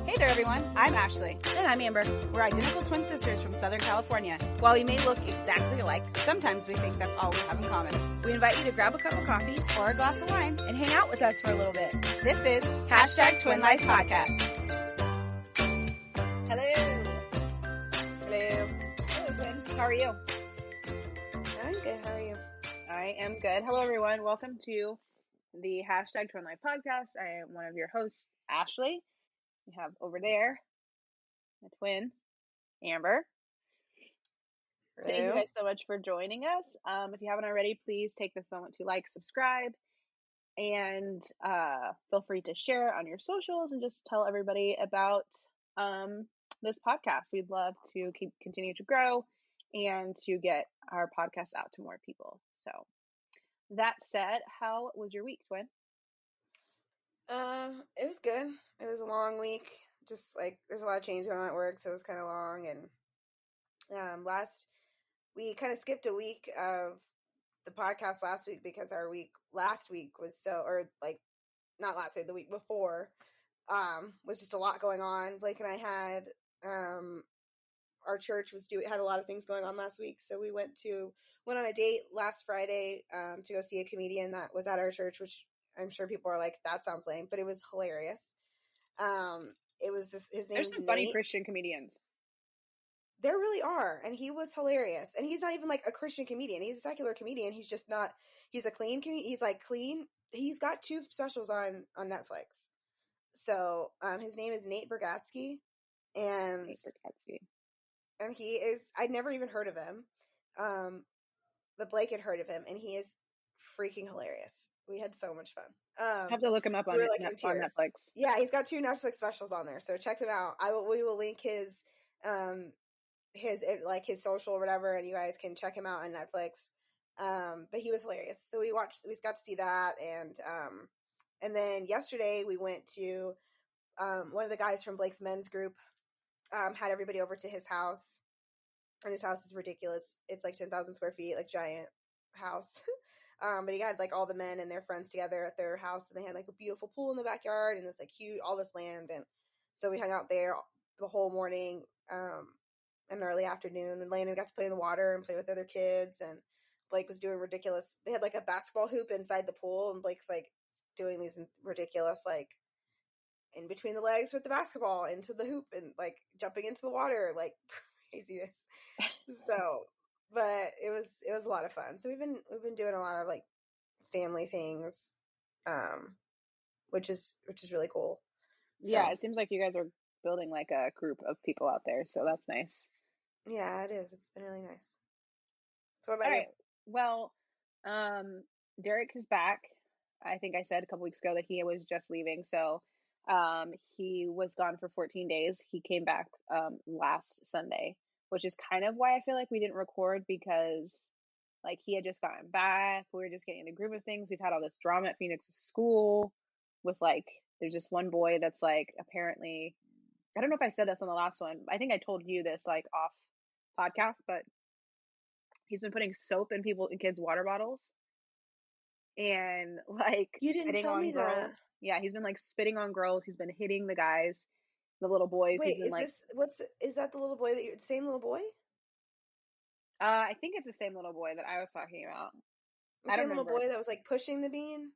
Hey there, everyone. I'm Ashley. And I'm Amber. We're identical twin sisters from Southern California. While we may look exactly alike, sometimes we think that's all we have in common. We invite you to grab a cup of coffee Or a glass of wine. and hang out with us for a little bit. This is #TwinLifePodcast. Hello. Hello. Hello, Twin. How are you? I'm good. How are you? I am good. Hello, everyone. Welcome to the #TwinLifePodcast. I am one of your hosts, Ashley. We have over there my twin, Amber. Thank you guys so much for joining us. If you haven't already, please take this moment to like, subscribe, and feel free to share on your socials and just tell everybody about this podcast. We'd love to continue to grow and to get our podcast out to more people. So that said, how was your week, twin? It was good. It was a long week. Just like there's a lot of change going on at work, so it was kind of long. And we kind of skipped a week of the podcast last week because our week last week was not last week, the week before, was just a lot going on. Blake and I had our church had a lot of things going on last week, so we went on a date last Friday to go see a comedian that was at our church, which I'm sure people are like, that sounds lame, but it was hilarious. It was his name. There's some funny Christian comedians. There really are, and he was hilarious. And he's not even like a Christian comedian; he's a secular comedian. He's just not. He's a clean comedian. He's like clean. He's got 2 specials on Netflix. So his name is Nate Bargatze, and he is. I'd never even heard of him, but Blake had heard of him, and he is freaking hilarious. We had so much fun. I have to look him up on Netflix. Yeah, he's got 2 Netflix specials on there, so check them out. We will link his social or whatever, and you guys can check him out on Netflix. But he was hilarious. So we got to see that, and then yesterday we went to one of the guys from Blake's men's group had everybody over to his house, and his house is ridiculous. It's like 10,000 square feet, like giant house. But he got like all the men and their friends together at their house, and they had like a beautiful pool in the backyard and this like huge, all this land. And so we hung out there the whole morning, and early afternoon, and Landon got to play in the water and play with other kids. And Blake was doing ridiculous. They had like a basketball hoop inside the pool, and Blake's like doing these ridiculous, like in between the legs with the basketball into the hoop and like jumping into the water, like craziness. So, but it was a lot of fun. So we've been doing a lot of like family things, which is really cool. So, yeah, it seems like you guys are building like a group of people out there, so that's nice. Yeah, it is. It's been really nice. So what about you? Well, Derek is back. I think I said a couple weeks ago that he was just leaving, so he was gone for 14 days. He came back last Sunday, which is kind of why I feel like we didn't record, because like he had just gotten back. We were just getting in the groove of things. We've had all this drama at Phoenix's school with like, there's this one boy that's like, apparently, I don't know if I said this on the last one. I think I told you this like off podcast, but he's been putting soap in kids' water bottles and like You didn't spitting tell on me girls. that. Yeah, he's been like spitting on girls. He's been hitting the guys, the little boys. Wait, he's been, is that the little boy same little boy? I think it's the same little boy that I was talking about. The same little boy that was like pushing the bean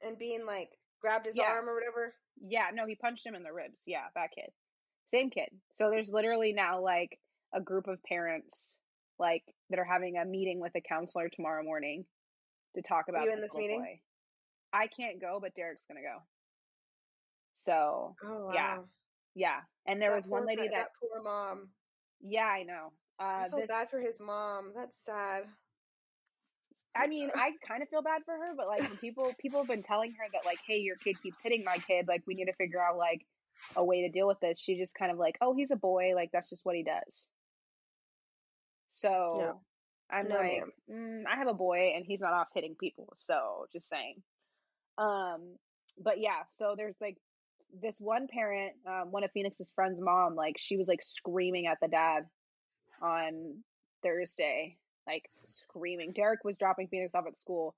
and being like grabbed his arm or whatever? Yeah, no, he punched him in the ribs. Yeah, that kid. Same kid. So there's literally now like a group of parents like that are having a meeting with a counselor tomorrow morning to talk about this meeting. Boy. I can't go, but Derek's gonna go. So yeah. And there was one lady that poor mom. Yeah, I know. I felt bad for his mom. That's sad. I mean, I kind of feel bad for her, but like when people have been telling her that like, hey, your kid keeps hitting my kid, like we need to figure out like a way to deal with this. She just kind of like, oh, he's a boy, like that's just what he does. So I'm like, I have a boy and he's not off hitting people. So just saying. But yeah, so there's like this one parent, one of Phoenix's friend's mom, like she was like screaming at the dad on Thursday, like screaming. Derek was dropping Phoenix off at school,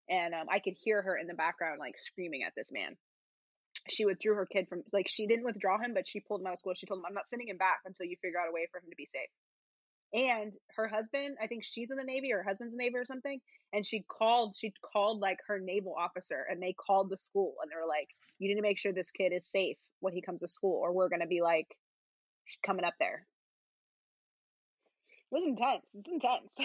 and I could hear her in the background like screaming at this man. she withdrew her kid from, like, she didn't withdraw him, but she pulled him out of school. She told him, I'm not sending him back until you figure out a way for him to be safe. And her husband, I think she's in the Navy, or her husband's in the Navy or something. And she called like her naval officer, and they called the school, and they were like, you need to make sure this kid is safe when he comes to school, or we're going to be like coming up there. It was intense. It's intense.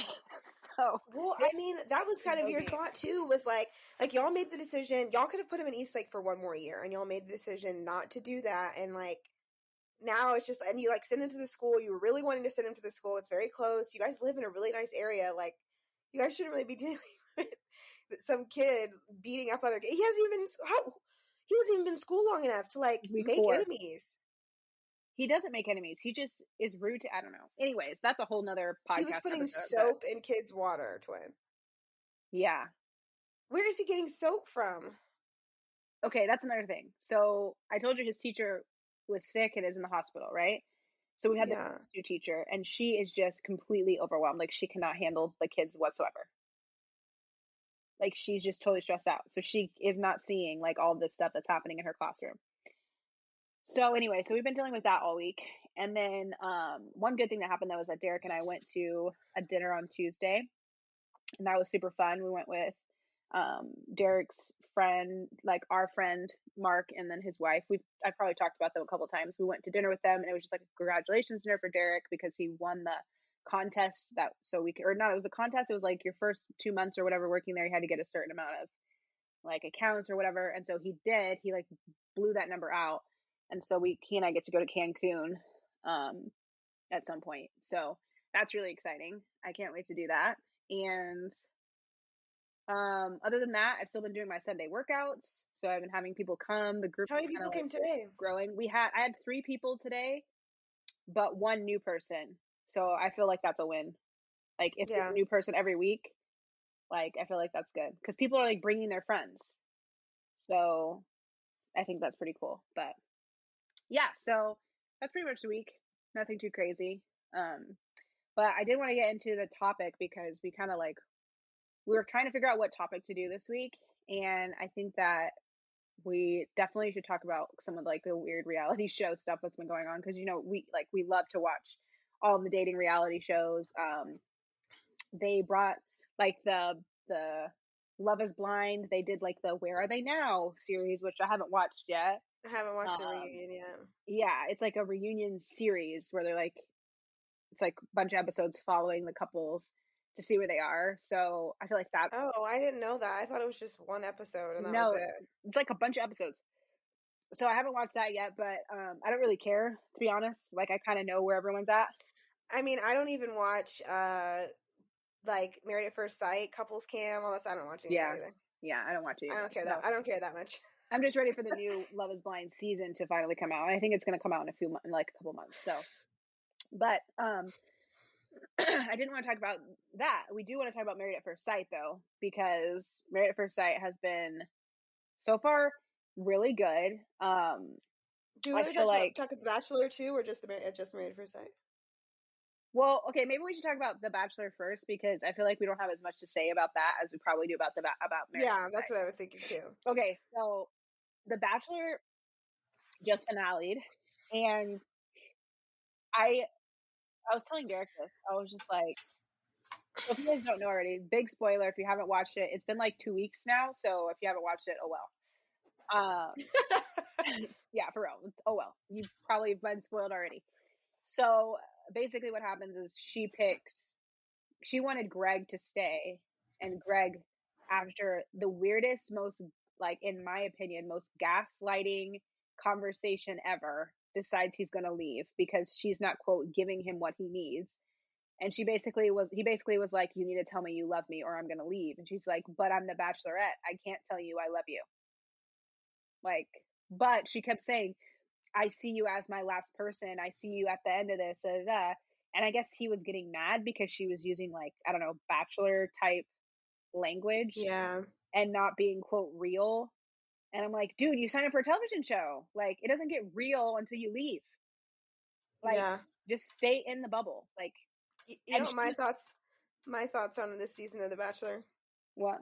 So, well, I mean, that was kind of your thought too, was like y'all made the decision, y'all could have put him in Eastlake for one more year, and y'all made the decision not to do that. And like, now it's just, and you like send him to the school. You were really wanting to send him to the school. It's very close. You guys live in a really nice area. Like, you guys shouldn't really be dealing with some kid beating up other kids. He hasn't even been in school long enough to like make enemies. He doesn't make enemies. He just is rude to, I don't know. Anyways, that's a whole nother podcast. He was putting soap in kids' water, twin. Yeah. Where is he getting soap from? Okay, that's another thing. So I told you his teacher was sick and is in the hospital, right? So we had the new teacher, and she is just completely overwhelmed. Like, she cannot handle the kids whatsoever. Like, she's just totally stressed out. So she is not seeing like all this stuff that's happening in her classroom. So anyway, so we've been dealing with that all week. And then one good thing that happened, though, is that Derek and I went to a dinner on Tuesday, and that was super fun. We went with Derek's friend, like our friend Mark, and then his wife. I probably talked about them a couple of times. We went to dinner with them, and it was just like a congratulations dinner for Derek because he won the contest it was a contest. It was like your first 2 months or whatever working there, you had to get a certain amount of like accounts or whatever. And so he like blew that number out. And so he and I get to go to Cancun at some point. So that's really exciting. I can't wait to do that. And other than that, I've still been doing my Sunday workouts. So I've been having people come. The group. How many people came today? Growing. I had 3 people today, but 1 new person. So I feel like that's a win. Like, if there's a new person every week, like, I feel like that's good because people are like bringing their friends. So I think that's pretty cool. But yeah, so that's pretty much the week. Nothing too crazy. But I did want to get into the topic because we kind of like, we were trying to figure out what topic to do this week. And I think that we definitely should talk about some of like the weird reality show stuff that's been going on. Cause we love to watch all of the dating reality shows. They brought like the Love is Blind. They did like the Where Are They Now series, which I haven't watched yet. I haven't watched the reunion yet. Yeah, it's like a reunion series where they're like, it's like a bunch of episodes following the couples to see where they are. So I feel like that. Oh, I didn't know that. I thought it was just one episode and that was it. It's like a bunch of episodes. So I haven't watched that yet, but I don't really care, to be honest. Like, I kind of know where everyone's at. I mean, I don't even watch like Married at First Sight, Couples Cam, all that. I don't watch any of that either. Yeah, I don't watch it either. I don't care that much. I'm just ready for the new Love is Blind season to finally come out. I think it's going to come out in like a couple months. So, but I didn't want to talk about that. We do want to talk about Married at First Sight, though, because Married at First Sight has been so far really good. Do you want to talk about The Bachelor too, or just Married at First Sight? Well, okay, maybe we should talk about The Bachelor first because I feel like we don't have as much to say about that as we probably do about Married. Yeah, that's what I was thinking too. Okay, so The Bachelor just finale'd, and I was telling Derek this. I was just like, so if you guys don't know already, big spoiler if you haven't watched it. It's been like 2 weeks now, so if you haven't watched it, oh well. Yeah, for real. Oh well. You've probably been spoiled already. So basically what happens is she wanted Greg to stay, and Greg, after the weirdest, most, like, in my opinion, most gaslighting conversation ever, decides he's going to leave because she's not, quote, giving him what he needs. And he basically was like, you need to tell me you love me or I'm going to leave. And she's like, but I'm the Bachelorette. I can't tell you I love you. Like, but she kept saying, I see you as my last person. I see you at the end of this. Da, da, da. And I guess he was getting mad because she was using, like, I don't know, Bachelor type language. Yeah. And not being, quote, real. And I'm like, dude, you signed up for a television show. Like, it doesn't get real until you leave. Like, just stay in the bubble. Like, you know my thoughts on this season of The Bachelor? What?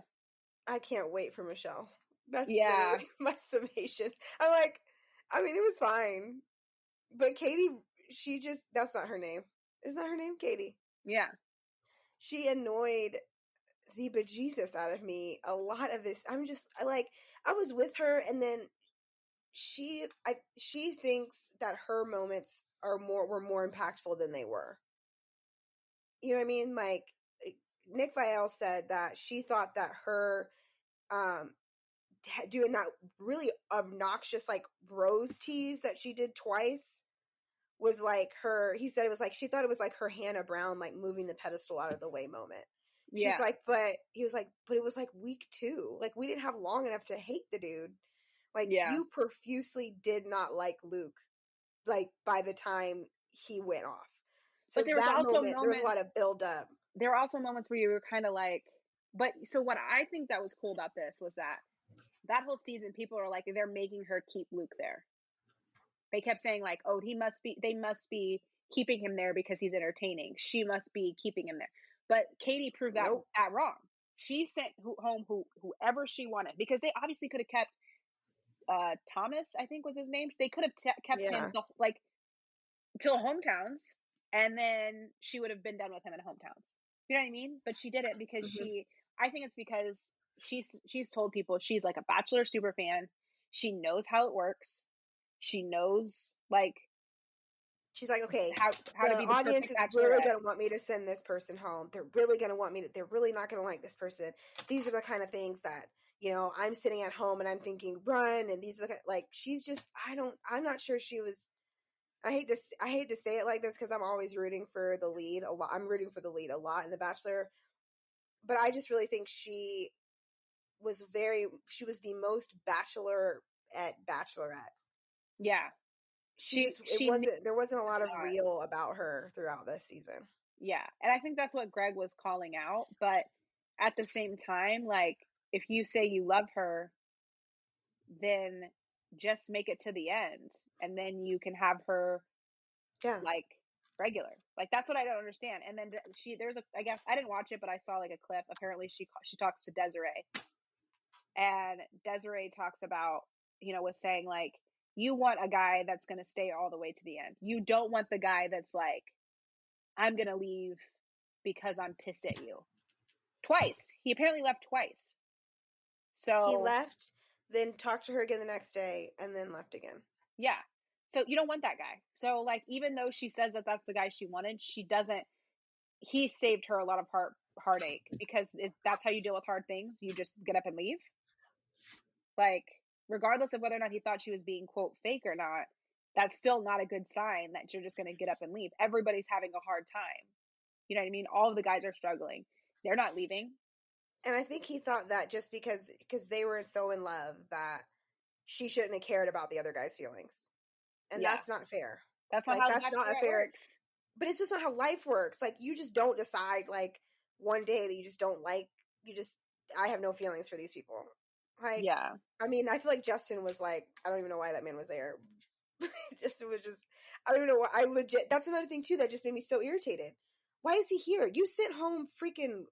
I can't wait for Michelle. That's Yeah. literally my summation. I'm like, I mean, it was fine. But Katy, she just, that's not her name. Isn't that her name? Katy. Yeah. She annoyed the bejesus out of me a lot of this. I'm just like, I was with her, and then she thinks that her moments were more impactful than they were. You know what I mean? Like, Nick Viall said that she thought that her doing that really obnoxious like rose tease that she did twice was like her, he said it was like she thought it was like her Hannah Brown like moving the pedestal out of the way moment. Yeah. She's like, but he was like, but it was like week 2. Like, we didn't have long enough to hate the dude. Like, Yeah. you profusely did not like Luke, like, by the time he went off. So But there was that also moment, there was a lot of build up. There were also moments where you were kind of like, but so what I think that was cool about this was that whole season, people are like, they're making her keep Luke there. They kept saying like, oh, they must be keeping him there because he's entertaining. She must be keeping him there. But Katy proved that wrong. She sent home whoever she wanted, because they obviously could have kept Thomas, I think was his name. They could have kept him like till hometowns, and then she would have been done with him in hometowns. You know what I mean? But she did it because I think it's because she's told people she's like a Bachelor super fan. She knows how it works. She knows like she's like, okay, how to be the audience is perfect really Bachelorette. going to want me to send this person home. They're really going to want me to, they're really not going to like this person. These are the kind of things that, you know, I'm sitting at home and I'm thinking run. And these are like, she's just, I'm not sure she was, I hate to say it like this, because I'm always rooting for the lead a lot. I'm rooting for the lead a lot in The Bachelor, but I just really think she was the most Bachelorette. Yeah. There wasn't a lot of real about her throughout this season. Yeah. And I think that's what Greg was calling out. But at the same time, like, if you say you love her, then just make it to the end, and then you can have her like regular. Like, that's what I don't understand. And then I guess I didn't watch it, but I saw like a clip. Apparently she talks to Desiree, and Desiree talks about, was saying like, you want a guy that's going to stay all the way to the end. You don't want the guy that's like, I'm going to leave because I'm pissed at you. Twice. He apparently left twice. So he left, then talked to her again the next day, and then left again. Yeah. So you don't want that guy. So like, even though she says that that's the guy she wanted, he saved her a lot of heartache, because that's how you deal with hard things. You just get up and leave. Like, regardless of whether or not he thought she was being, quote, fake or not, that's still not a good sign that you're just going to get up and leave. Everybody's having a hard time. You know what I mean? All of the guys are struggling. They're not leaving. And I think he thought that just because they were so in love that she shouldn't have cared about the other guy's feelings. And that's not fair. That's not like, how that's not a fair works. But it's just not how life works. Like, you just don't decide like one day that you just don't like, I have no feelings for these people. Like, yeah. I mean, I feel like Justin was like, I don't even know why that man was there. Justin was just, I don't even know why. That's another thing too that just made me so irritated. Why is he here? You sent home freaking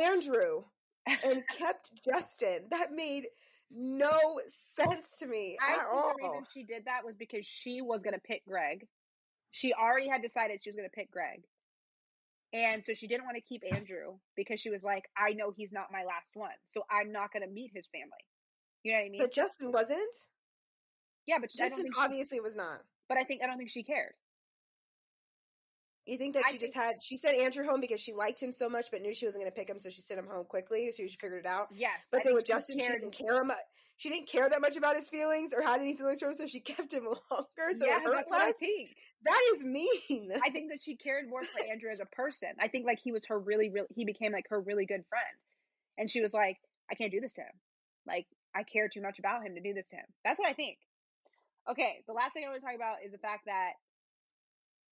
Andrew and kept Justin. That made no sense to me at all. The reason she did that was because she was going to pick Greg. She already had decided she was going to pick Greg. And so she didn't want to keep Andrew because she was like, I know he's not my last one, so I'm not going to meet his family. You know what I mean? But Justin wasn't. Yeah, but Justin obviously was not. But I don't think she cared. You think that she sent Andrew home because she liked him so much, but knew she wasn't going to pick him, so she sent him home quickly, so she figured it out? Yes. But then with Justin, she didn't care much. She didn't care that much about his feelings or had any feelings for him, so she kept him longer. So it hurt less. What I think. That is mean. I think that she cared more for Andrew as a person. I think like he was her he became like her really good friend, and she was like, I can't do this to him. Like, I care too much about him to do this to him. That's what I think. Okay, the last thing I want to talk about is the fact that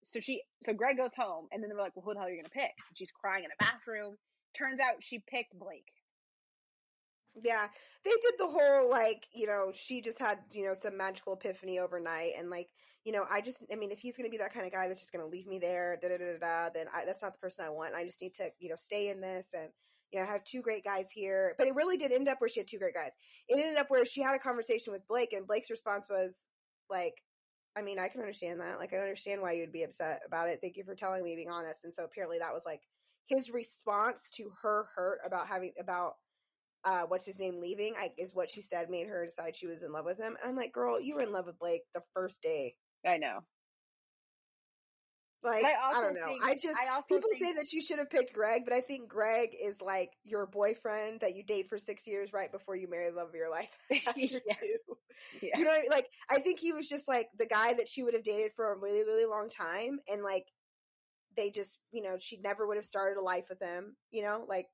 so Greg goes home, and then they're like, well, who the hell are you going to pick? And she's crying in a bathroom. Turns out she picked Blake. Yeah, they did the whole, like, she just had, some magical epiphany overnight. And, like, I mean, if he's going to be that kind of guy that's just going to leave me there, then that's not the person I want. I just need to, stay in this. And, I have two great guys here. But it really did end up where she had two great guys. It ended up where she had a conversation with Blake, and Blake's response was like, I mean, I can understand that. Like, I understand why you'd be upset about it. Thank you for telling me, being honest. And so apparently that was like his response to her hurt about what's his name leaving, is what she said made her decide she was in love with him. And I'm like, girl, you were in love with Blake the first day. I know. Like, I don't know. People think say that you should have picked Greg, but I think Greg is like your boyfriend that you date for 6 years right before you marry the love of your life after Yeah. 2. Yeah. You know, like, I think he was just like the guy that she would have dated for a really, really long time. And like, they just, she never would have started a life with him, like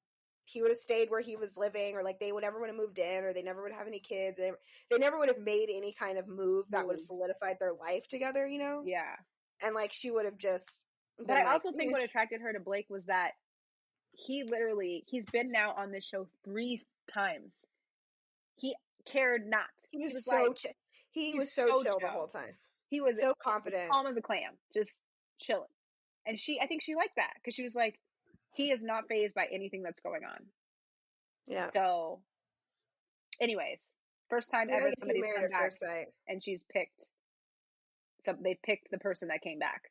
he would have stayed where he was living, or like they would never would have moved in, or they never would have any kids. They never would have made any kind of move that would have solidified their life together, Yeah. And like, she would have just. But I also think what attracted her to Blake was that he's been now on this show 3 times. He cared not. He was so chill. He was so chill the whole time. He was so confident, calm as a clam, just chilling. And I think she liked that, because she was like, he is not fazed by anything that's going on. Yeah. So, anyways, first time ever somebody's come back, and she's picked. So they picked the person that came back.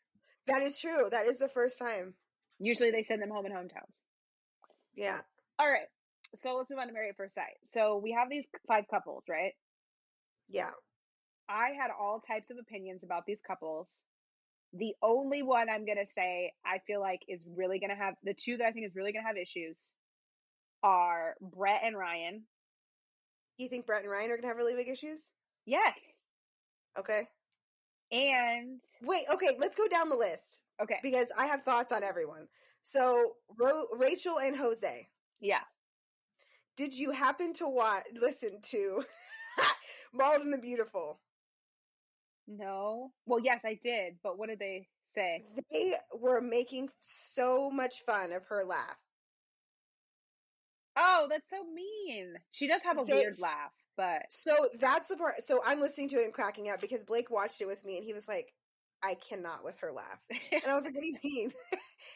That is true. That is the first time. Usually they send them home in hometowns. Yeah. All right. So let's move on to Married at First Sight. So we have these 5 couples, right? Yeah. I had all types of opinions about these couples. The only one I'm going to say I feel like is really going to have, the 2 that I think is really going to have issues are Brett and Ryan. You think Brett and Ryan are going to have really big issues? Yes. Okay. And wait, okay, let's go down the list. Okay. Because I have thoughts on everyone. So, Rachel and Jose. Yeah. Did you happen to listen to Mauled and the Beautiful? No. Well, yes, I did. But what did they say? They were making so much fun of her laugh. Oh, that's so mean. She does have a weird laugh, but. So that's the part. So I'm listening to it and cracking up because Blake watched it with me and he was like, I cannot with her laugh. And I was like, what do you mean?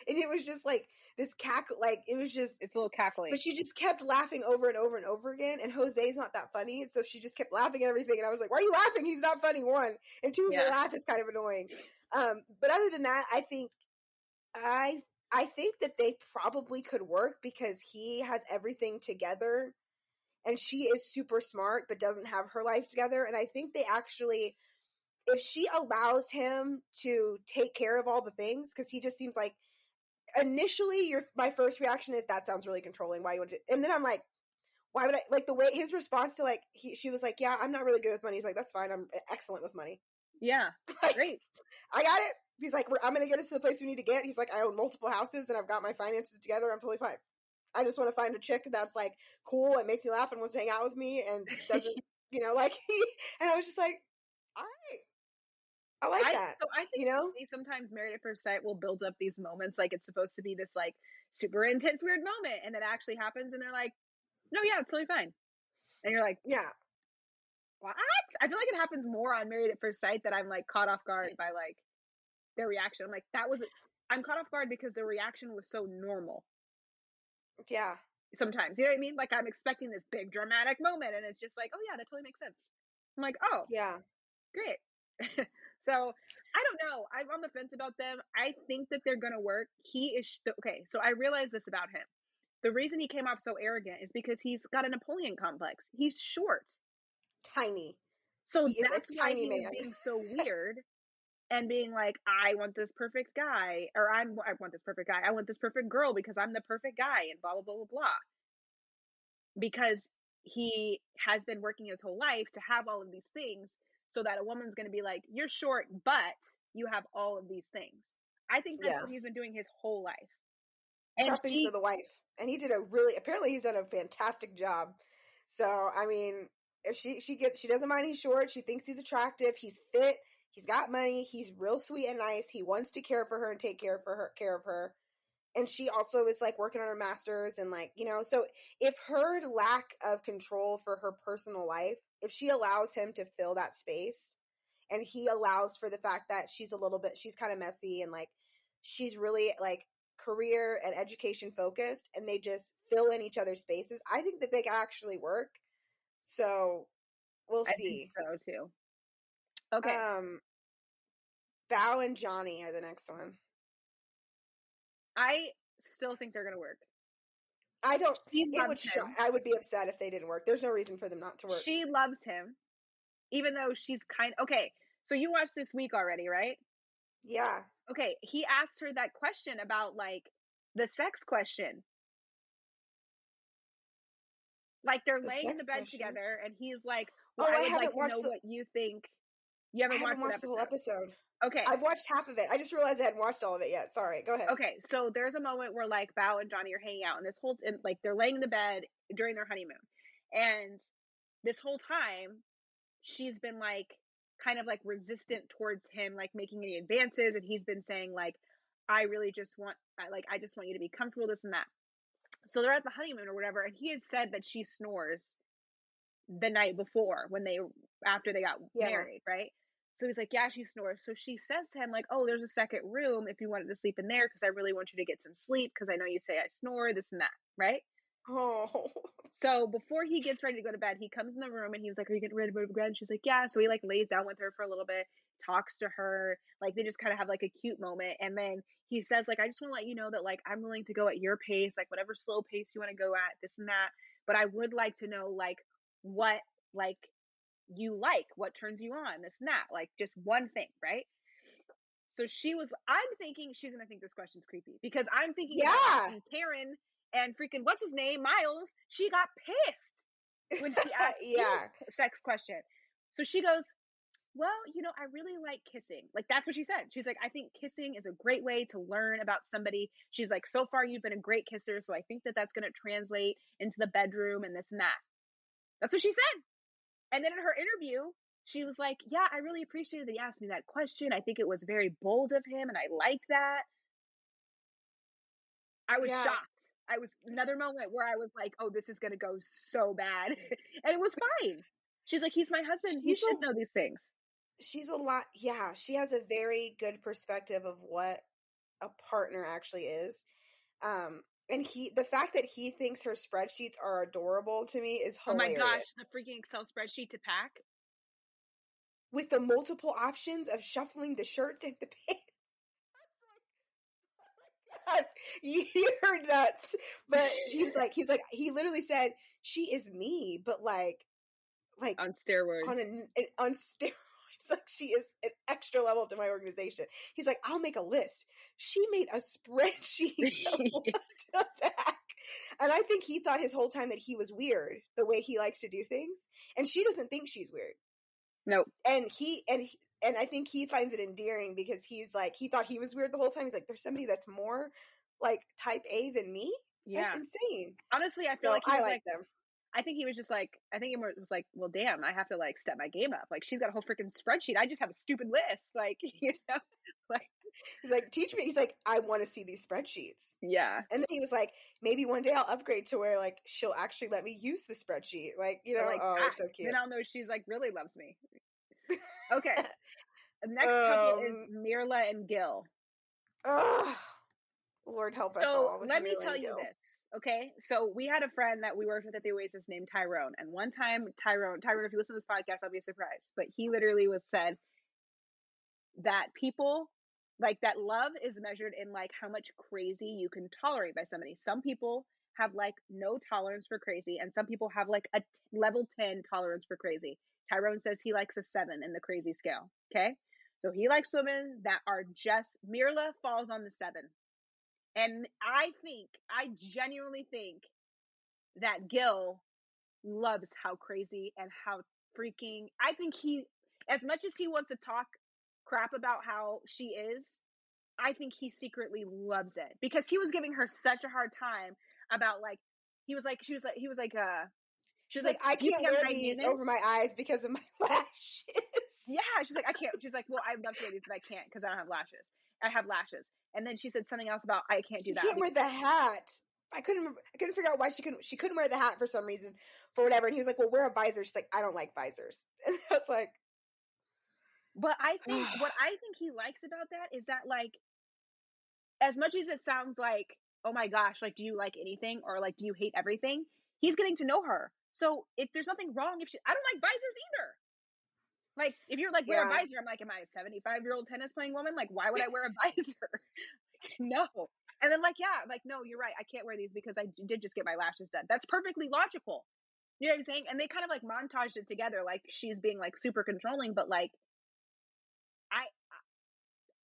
And it was just like this cackle, like it was just. It's a little cackling. But she just kept laughing over and over and over again. And Jose's not that funny. And so she just kept laughing at everything. And I was like, why are you laughing? He's not funny, 1. And 2, your laugh is kind of annoying. But other than that, I think that they probably could work because he has everything together and she is super smart but doesn't have her life together. And I think they actually, if she allows him to take care of all the things, because he just seems like, initially my first reaction is, that sounds really controlling. Why you want to? And then I'm like, why would I? Like the way his response to like, she was like, yeah, I'm not really good with money. He's like, that's fine. I'm excellent with money. Yeah. Like, great. I got it. He's like, I'm going to get us to the place we need to get. He's like, I own multiple houses and I've got my finances together. I'm totally fine. I just want to find a chick that's like cool and makes me laugh and wants to hang out with me and doesn't, like, and I was just like, all right. I like that. So I think sometimes Married at First Sight will build up these moments like it's supposed to be this like super intense weird moment, and it actually happens and they're like, no, yeah, it's totally fine. And you're like, yeah. What? I feel like it happens more on Married at First Sight that I'm like caught off guard by like their reaction. I'm like, I'm caught off guard because their reaction was so normal. Yeah. Sometimes, you know what I mean? Like I'm expecting this big dramatic moment and it's just like, oh yeah, that totally makes sense. I'm like, oh yeah, great. So I don't know. I'm on the fence about them. I think that they're gonna work. He is okay. So I realized this about him. The reason he came off so arrogant is because he's got a Napoleon complex. He's short, tiny. So that's why he was being so weird and being like, I want this perfect guy, or I want this perfect guy. I want this perfect girl because I'm the perfect guy, and blah blah blah blah blah. Because he has been working his whole life to have all of these things. So that a woman's going to be like, you're short, but you have all of these things. I think that's what he's been doing his whole life. And prepping for the wife. And he did apparently he's done a fantastic job. So, I mean, if she doesn't mind he's short, she thinks he's attractive, he's fit, he's got money, he's real sweet and nice, he wants to care for her and take care of her. And she also is like working on her master's and like, so if her lack of control for her personal life, if she allows him to fill that space and he allows for the fact that she's kind of messy and like, she's really like career and education focused, and they just fill in each other's spaces. I think that they can actually work. So we'll see. I think so too. Okay. Val and Johnny are the next one. I still think they're gonna work. I don't. She loves him. I would be upset if they didn't work. There's no reason for them not to work. She loves him, even though she's okay. So you watched this week already, right? Yeah. Okay. He asked her that question about like the sex question. Like they're laying in the bed together, and he's like, "Well, I would like to know what you think." You haven't watched the whole episode. Okay. I've watched half of it. I just realized I hadn't watched all of it yet. Sorry. Go ahead. Okay, so there's a moment where like Bao and Johnny are hanging out, and like they're laying in the bed during their honeymoon, and this whole time she's been like kind of like resistant towards him, like making any advances, and he's been saying like, I just want you to be comfortable, this and that. So they're at the honeymoon or whatever, and he had said that she snores the night before after they got married, right? So he's like, yeah, she snores. So she says to him like, oh, there's a second room if you wanted to sleep in there, because I really want you to get some sleep, because I know you say I snore, this and that, right? Oh. So before he gets ready to go to bed, he comes in the room and he was like, are you getting ready to go to bed? And she's like, yeah. So he like lays down with her for a little bit, talks to her, like they just kind of have like a cute moment. And then he says like, I just want to let you know that like I'm willing to go at your pace, like whatever slow pace you want to go at, this and that. But I would like to know like what like you like, what turns you on, this and that, like just one thing, right? So I'm thinking she's gonna think this question's creepy, because I'm thinking about Karen and freaking what's his name, Miles. She got pissed when he asked a sex question. So she goes, well, I really like kissing. Like that's what she said. She's like, I think kissing is a great way to learn about somebody. She's like, so far you've been a great kisser, so I think that that's going to translate into the bedroom and this and that. That's what she said. And then in her interview, she was like, yeah, I really appreciated that he asked me that question. I think it was very bold of him, and I like that. I was shocked. I was another moment where I was like, oh, this is going to go so bad. And it was fine. She's like, he's my husband. He should know these things. She's a lot. Yeah. She has a very good perspective of what a partner actually is. And the fact that he thinks her spreadsheets are adorable to me is hilarious. Oh my gosh, the freaking Excel spreadsheet to pack. With the multiple options of shuffling the shirts and the pants. Oh my God, you're nuts. But he literally said, she is me, but like on steroids. On steroids. Like she is an extra level to my organization. He's like, I'll make a list. She made a spreadsheet to back. And I think he thought his whole time that he was weird, the way he likes to do things. And she doesn't think she's weird. Nope. And I think he finds it endearing, because he's like, he thought he was weird the whole time. He's like, there's somebody that's more like type A than me? Yeah. That's insane. Honestly, I feel like I like them. I think he was just like, he was like, well, damn, I have to like step my game up. Like she's got a whole freaking spreadsheet. I just have a stupid list. Like, like he's like, teach me. He's like, I want to see these spreadsheets. Yeah. And then he was like, maybe one day I'll upgrade to where like she'll actually let me use the spreadsheet. Like, like, oh, they're so cute. Then I'll know she's like really loves me. Okay. The next couple is Mirla and Gil. Lord help us all. So let me tell you this. Okay, so we had a friend that we worked with at the Oasis named Tyrone, and one time Tyrone, if you listen to this podcast, I'll be surprised, but he literally said that people like that love is measured in like how much crazy you can tolerate by somebody. Some people have like no tolerance for crazy, and some people have like a level 10 tolerance for crazy. Tyrone says he likes a 7 in the crazy scale. Okay, so he likes women that are just, Mirla falls on the 7. And I genuinely think that Gil loves how crazy and how freaking, I think as much as he wants to talk crap about how she is, I think he secretly loves it, because he was giving her such a hard time about like, she was like, I can't wear these over my eyes because of my lashes. Yeah. She's like, I can't. She's like, well, I'd love to wear these, but I can't because I don't have lashes. I have lashes. And then she said something else about I can't do that. She can't wear the hat. I couldn't figure out why she couldn't wear the hat for some reason, for whatever. And he was like, well, wear a visor. She's like, I don't like visors. And I was like, but I think what I think he likes about that is that like as much as it sounds like, oh my gosh, like, do you like anything, or like, do you hate everything? He's getting to know her. So if there's nothing wrong, I don't like visors either. Like, if you're like, wear a Yeah. visor, I'm like, am I a 75-year-old tennis playing woman? Like, why would I wear a visor? No. And then like, yeah, like, no, you're right. I can't wear these because I did just get my lashes done. That's perfectly logical. You know what I'm saying? And they kind of like montaged it together, like she's being like super controlling, but like, I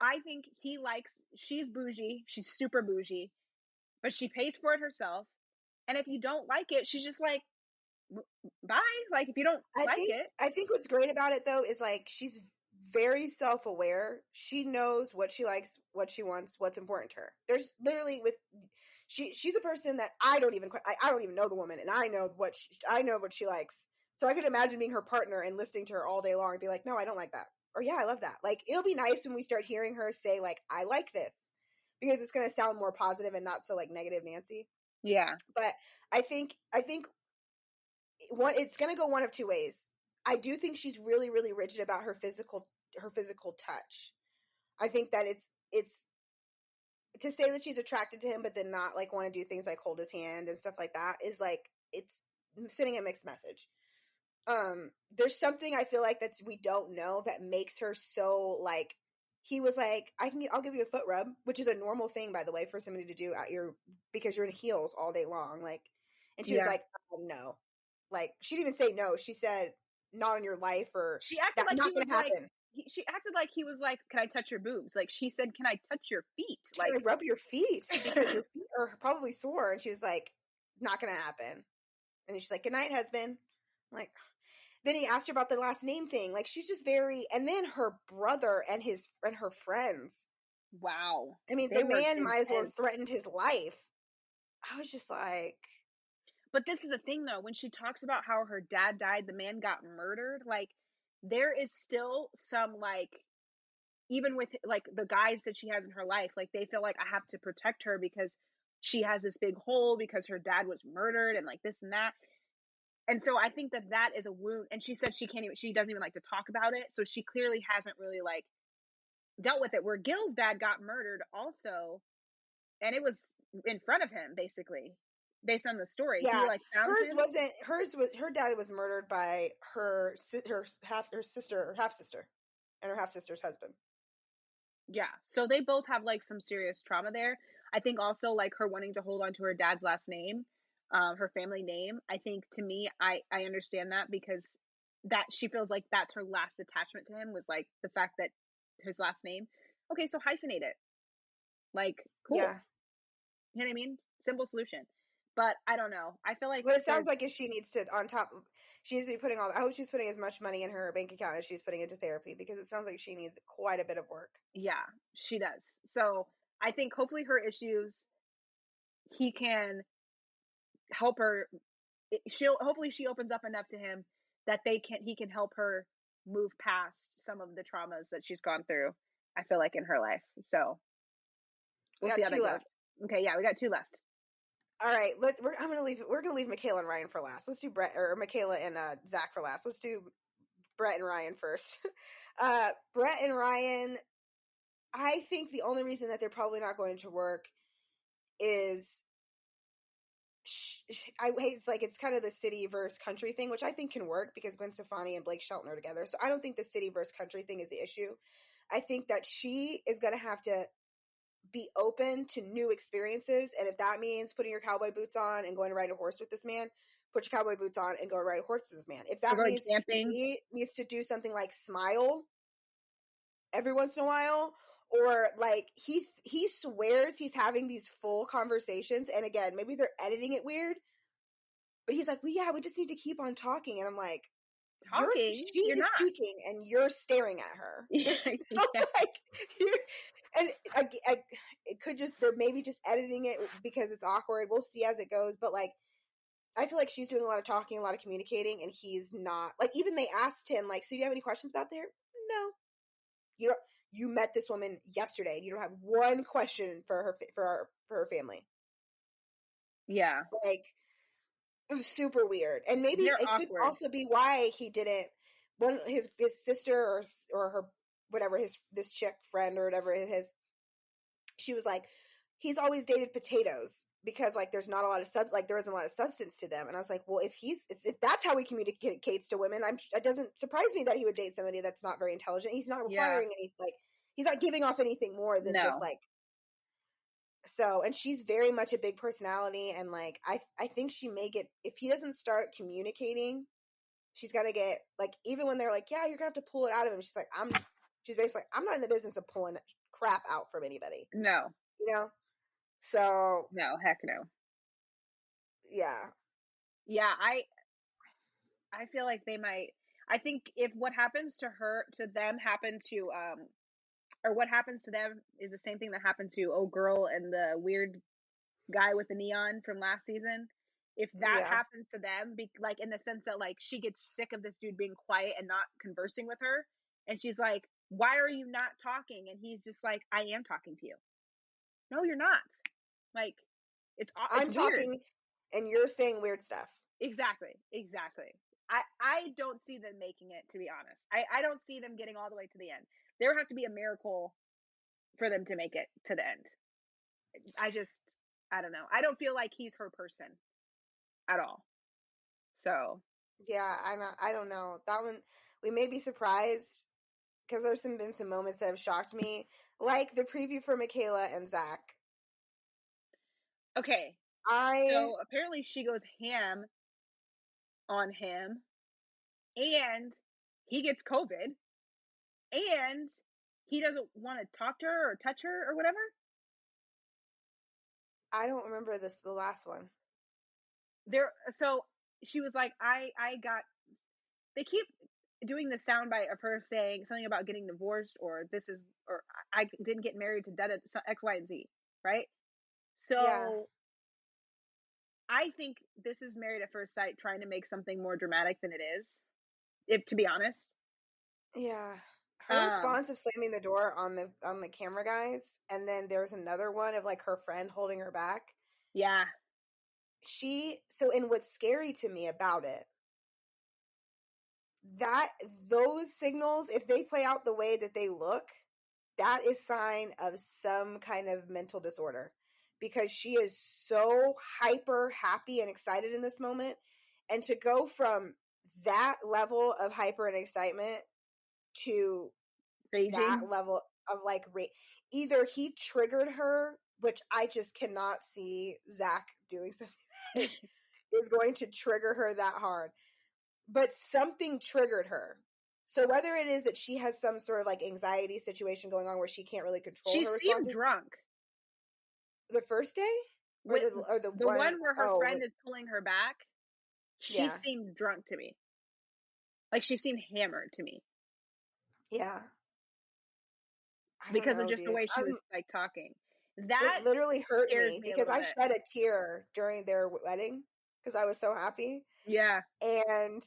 I think she's bougie, she's super bougie, but she pays for it herself. And if you don't like it, she's just like, bye. Like, if you don't like it. I think what's great about it though is like she's very self-aware. She knows what she likes, what she wants, what's important to her. There's literally she's a person that I don't even know the woman, and I know what she likes. So I could imagine being her partner and listening to her all day long and be like, no, I don't like that. Or yeah, I love that. Like, it'll be nice when we start hearing her say like, I like this, because it's going to sound more positive and not so like negative Nancy. Yeah. But I think it's going to go one of two ways. I do think she's really, really rigid about her physical touch. I think that it's to say that she's attracted to him, but then not like want to do things like hold his hand and stuff like that is like, it's sending a mixed message. There's something I feel like we don't know that makes her so like, he was like, I'll give you a foot rub, which is a normal thing, by the way, for somebody to do because you're in heels all day long. Like, and she was like, oh, no. Like, she didn't even say no. She said, not in your life, or she acted that's like not going to happen. She acted like he was like, can I touch your boobs? Like, she said, can I touch your feet? Can I rub your feet? Because your feet are probably sore. And she was like, not going to happen. And then she's like, good night, husband. I'm like, then he asked her about the last name thing. Like, she's just very, and then her brother and her friends. Wow. I mean, the man might as well have threatened his life. I was just like. But this is the thing, though. When she talks about how her dad died, the man got murdered. Like, there is still some, like, even with, like, the guys that she has in her life, like, they feel like, I have to protect her because she has this big hole because her dad was murdered and, like, this and that. And so I think that is a wound. And she said she doesn't even like to talk about it. So she clearly hasn't really, like, dealt with it. Where Gil's dad got murdered also, and it was in front of him, basically. Based on the story, yeah, he like found him. Her dad was murdered by her half sister and her half sister's husband. Yeah, so they both have like some serious trauma there. I think also like her wanting to hold on to her dad's last name, her family name. I think, to me, I understand that, because that she feels like that's her last attachment to him, was like the fact that his last name. Okay, so hyphenate it. Like, cool. Yeah. You know what I mean? Simple solution. But I don't know. I feel like. But it sounds like if she needs to, she needs to be putting I hope she's putting as much money in her bank account as she's putting into therapy, because it sounds like she needs quite a bit of work. Yeah, she does. So I think hopefully her issues, he can help her. Hopefully she opens up enough to him that he can help her move past some of the traumas that she's gone through, I feel like, in her life. So we'll see how that goes. Okay, yeah, we got 2 left. All right, we're gonna leave Michaela and Ryan for last. Let's do Michaela and Zach for last. Let's do Brett and Ryan first. Brett and Ryan, I think the only reason that they're probably not going to work is it's kind of the city versus country thing, which I think can work because Gwen Stefani and Blake Shelton are together. So I don't think the city versus country thing is the issue. I think that she is going to have to be open to new experiences. And if that means putting your cowboy boots on and going to ride a horse with this man, put your cowboy boots on and go ride a horse with this man. If that means he needs to do something like smile every once in a while, or like he swears he's having these full conversations, and again, maybe they're editing it weird, but he's like, well, yeah, we just need to keep on talking. And I'm like, she is speaking and you're staring at her. And it could just, they're maybe just editing it because it's awkward. We'll see as it goes. But like, I feel like she's doing a lot of talking, a lot of communicating, and he's not. Like, even they asked him, like, so do you have any questions about there? No. You met this woman yesterday and you don't have one question for her family. Yeah. Like, it was super weird. And maybe it could also be why he didn't, his sister or her, whatever, this chick friend or whatever, she was like, he's always dated potatoes because like there's not a lot of there isn't a lot of substance to them. And I was like, well, if that's how he communicates to women, it doesn't surprise me that he would date somebody that's not very intelligent. He's not requiring any, like, he's not giving off anything more than just like. So, and she's very much a big personality, and like I think she may get, if he doesn't start communicating, she's gonna get like, even when they're like, yeah, you're gonna have to pull it out of him, she's like, she's basically like, I'm not in the business of pulling crap out from anybody. No. You know? So no, heck no. Yeah. Yeah, I feel like they might. I think if what happens to them happen to or what happens to them is the same thing that happened to girl and the weird guy with the neon from last season. If that happens to them, like in the sense that like she gets sick of this dude being quiet and not conversing with her, and she's like, "Why are you not talking?" And he's just like, "I am talking to you." No, you're not. Like, I'm talking, weird. And you're saying weird stuff. Exactly. I don't see them making it, to be honest. I don't see them getting all the way to the end. There would have to be a miracle for them to make it to the end. I don't know. I don't feel like he's her person at all. So yeah, I don't know. That one, we may be surprised because there's been some moments that have shocked me, like the preview for Michaela and Zach. Okay. So apparently she goes ham on him, and he gets COVID, and he doesn't want to talk to her or touch her or whatever. I don't remember the last one. So she was like, they keep doing the soundbite of her saying something about getting divorced, or I didn't get married to X, Y, and Z, right? So I think this is Married at First Sight trying to make something more dramatic than it is, to be honest. Yeah. Her response of slamming the door on the camera guys, and then there's another one of like her friend holding her back. Yeah. And what's scary to me about it, that those signals, if they play out the way that they look, that is sign of some kind of mental disorder, because she is so hyper happy and excited in this moment. And to go from that level of hyper and excitement to raging, that level of like either he triggered her, which I just cannot see Zach doing something that is going to trigger her that hard, but something triggered her. So whether it is that she has some sort of like anxiety situation going on where she can't really control her responses. She seemed drunk. The first day? Or the one where her friend is pulling her back? She seemed drunk to me. Like, she seemed hammered to me. Yeah. Because of just the way she was like talking. It literally hurt me because I shed a tear during their wedding because I was so happy. Yeah. And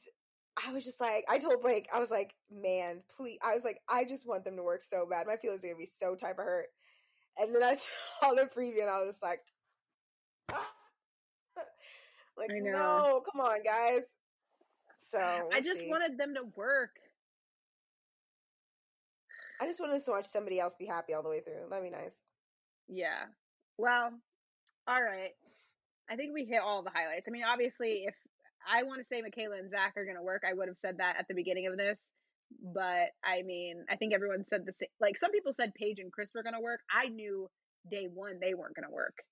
I was just like, I told Blake, I was like, man, please. I was like, I just want them to work so bad. My feelings are going to be so type of hurt. And then I saw the preview and I was just like, ah. Like, no, come on, guys. So I just wanted them to work. I just wanted to watch somebody else be happy all the way through. That'd be nice. Yeah. Well, all right. I think we hit all the highlights. I mean, obviously, if I want to say Michaela and Zach are going to work, I would have said that at the beginning of this. But I mean, I think everyone said the same. Like, some people said Paige and Chris were going to work. I knew day one they weren't going to work.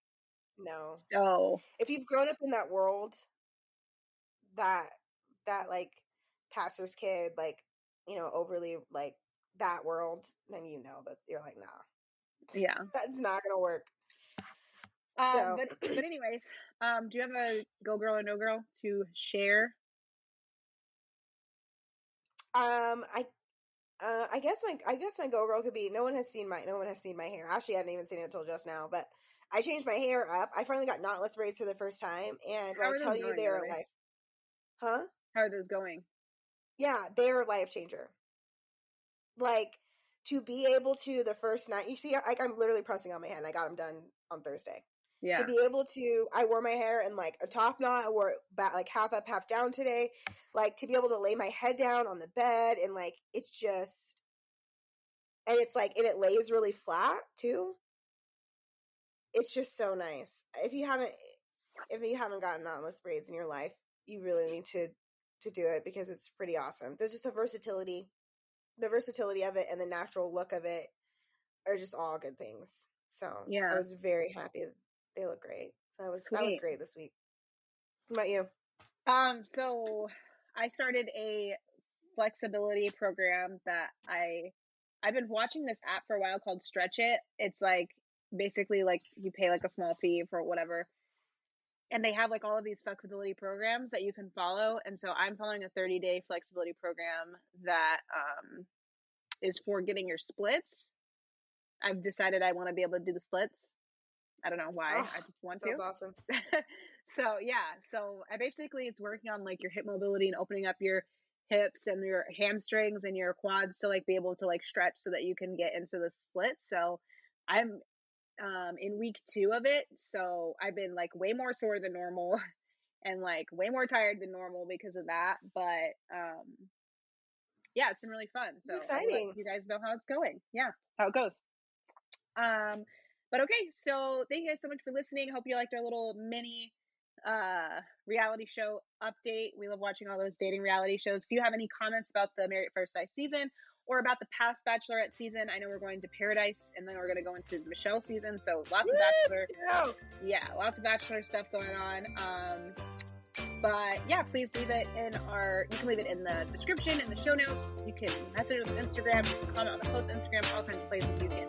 No. So if you've grown up in that world, that like pastor's kid, like, you know, overly like that world, then you know that you're like, nah. Yeah. That's not going to work. But anyways, do you have a go girl or no girl to share? I guess my go girl could be, no one has seen my hair. Actually, I hadn't even seen it until just now, but I changed my hair up. I finally got knotless braids for the first time, and when I tell you they are life. Huh? How are those going? Yeah, they're a life changer. Like, to be able to, the first night, you see, like, I'm literally pressing on my hand. I got them done on Thursday. Yeah. To be able to, I wore my hair in like a top knot. I wore it back, like half up, half down today. Like, to be able to lay my head down on the bed, and like, it's just, and it's like, and it lays really flat too. it's just so nice. If you haven't gotten knotless braids in your life, you really need to do it because it's pretty awesome. There's just the versatility of it and the natural look of it are just all good things. So Yeah. I was very happy. They look great. So that was great this week. What about you? So I started a flexibility program that I've been watching this app for a while called Stretch It. It's like basically like you pay like a small fee for whatever. And they have like all of these flexibility programs that you can follow. And so I'm following a 30-day flexibility program that is for getting your splits. I've decided I want to be able to do the splits. I don't know why. I just want to. Sounds awesome. So I basically, it's working on like your hip mobility and opening up your hips and your hamstrings and your quads to like be able to like stretch so that you can get into the splits. So I'm in week 2 of it. So I've been like way more sore than normal and like way more tired than normal because of that. But yeah, it's been really fun. So exciting. I'll let you guys know how it's going. Yeah, how it goes. But okay, so thank you guys so much for listening. Hope you liked our little mini reality show update. We love watching all those dating reality shows. If you have any comments about the Married at First Sight season or about the past Bachelorette season, I know we're going to Paradise and then we're going to go into Michelle season. So lots of Bachelor, lots of Bachelor stuff going on. But yeah, please leave it you can leave it in the description, in the show notes. You can message us on Instagram, you can comment on the post Instagram, all kinds of places you can